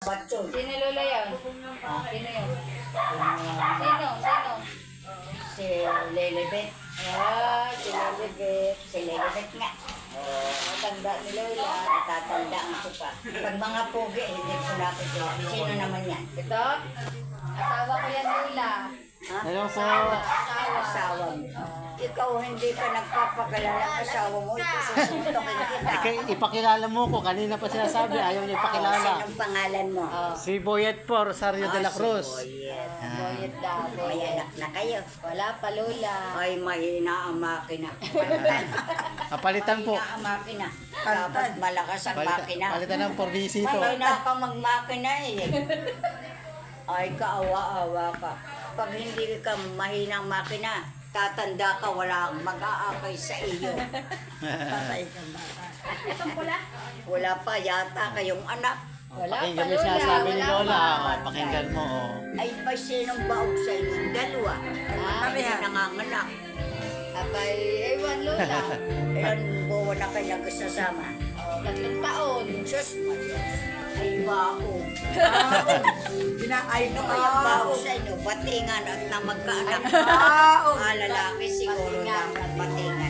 Batson. Sino lola yun? Sino yun? Sino? Sino? Si Lilibet. Si Lilibet. Si Lilibet nga. Matanda ni Lola. Natatanda ang sipa. Pag mga pogi, hindi ko nakikita. Sino naman yan? Ito? Asawa ko yan, Lola. Ha? Hello po. Asawa. Asawa mo. Ikaw hindi ka nagpapakalala ng asawa mo. Ito susuntokin kita. Ipakilala mo ko. Kanina pa sinasabi, ayaw niya ipakilala. Sinong pangalan mo? Si Boyet po, Rosario de la Cruz. Boyet. Boyet daw. May anak na kayo. Wala pa, Lola. Ay, mahina ang makina. Kapalitan po. Mahina ang makina. Dapat malakas ang makina. Palitan ng porbisito. Mahina ka magmakina eh. Ay, kaawa-awa ka. Pag hindi ka mahina ang makina, tatanda ka, wala kang mag-aakay sa iyo. Patay ka baka. Wala pa yata kayong anak. Wala pa, Pakinggan mo Lola. siya sabi ni Wala Lola. pa. O, pakinggan mo. O. Ay, may sinong baog sa iyo? Dalawa. Kami na nanganganak. Abay, ewan, Lola. Ilan buwan na kayo nagkasama? 3 taon. Diyos mo, Diyos. Ay, bako. Ay, no, kaya bako sa inyo. Batingan at na magkaanak. Lalaki siguro lang batingan.